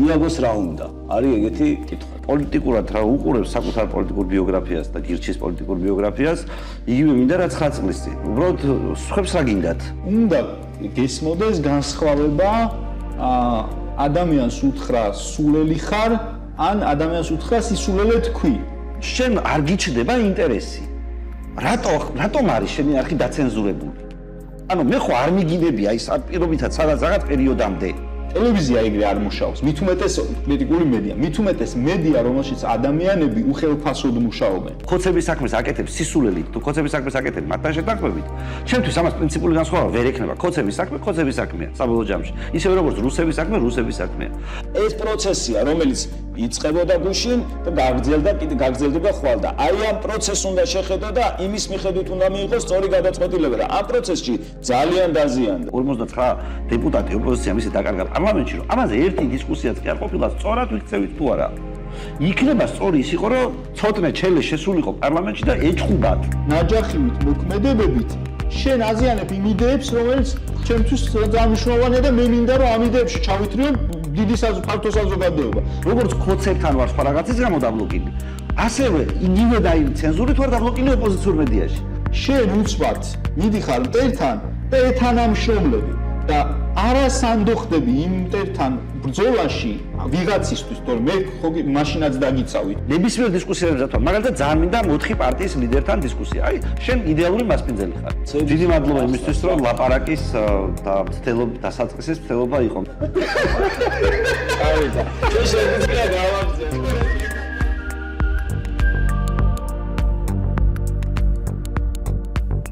იაგოს რა უნდა? არის ეგეთი კითხვა. პოლიტიკურად რა უყურებს საკუთარ პოლიტიკურ ბიოგრაფიას და გირჩის პოლიტიკურ ბიოგრაფიას, იგივე მინდა რაც 9 წლის წინ. უბრალოდ სხვებს რა გინდათ? უნდა გესმოდეს განსხვავება ადამიანს უთხრა სულელი ხარ, ან ადამიანს უთხრა სისულელე თქვი. შენ არ გიჩნდება ინტერესი. რატომ არის შენი არხი დაცენზურებული? ანუ მე ხო არ მიგინებია ის პირობითად სადაც რაღაც პერიოდამდე ტელევიზია ეგრე არ მუშაობს. მით უმეტეს პოლიტიკური მედია, მით უმეტეს მედია, რომელშიც ადამიანები უხელფასოდ მუშაობენ. ხოცების საქმეს აკეთებს სისულელით, თუ ხოცების საქმეს აკეთებ მათთან შეთანხმებით. ჩემთვის ამას პრინციპული განსხვავება ვერ ექნება. ხოცების საქმე ხოცების საქმეა საბოლოო ჯამში. ისევე როგორც რუსების საქმე რუსების საქმეა. ეს პროცესია, რომელიც იწყებოდა გუშინ და გაგრძელდა, კიდე გაგრძელდება ხვალ და აი ამ პროცესს უნდა შეხედო და იმის მიხედვით უნდა მიიღოს სწორი გადაწყვეტილება და ამ პროცესში ძალიან დაზიანდა. 59 დეპუტატი ოპოზიცია მისი დაკარგა პარლამენტში, რომ ამაზე ერთი დისკუსიაც კი არ ყოფილა, სწორად ვიქცევით თუ არა. იქნება სწორი ის იყო, რომ ცოტნე ჩელე შესულიყო პარლამენტში და ეჭხუბათ. ნაჯახივით მოქმედებებით შენ აზიანებ იმ იდეებს, რომელიც ჩემთვის ძალიან მნიშვნელოვანია და მე მინდა რომ ამ იდეებში ჩავითრიებ დიდი ფართო საზოგადოება. როგორც ხოცებთან ვარ სხვა რაღაცის გამო დაბლოკილი, ასევე იგივე და იმ ცენზურით ვარ დაბლოკილი ოპოზიციურ მედიაში. შენ უცბად მიდიხარ მტერთან და ეთანამშრომლები და არასანდო ხდები იმ მტერთან ბრძოლაში ვიღაცისთვის, თორემ მე ხო მაშინაც დაგიცავით. ნებისმიერ დისკუსიებზე თქვა, მაგალითად ძალიან მინდა 4 პარტიის ლიდერთან დისკუსია. აი, შენ იდეალური მასპინძელი ხარ. დიდი მადლობა იმისთვის, რომ ლაპარაკის და დასაწყისის მცდელობა იყო. აი და შენ შეგვიძლია გავაგზავნო.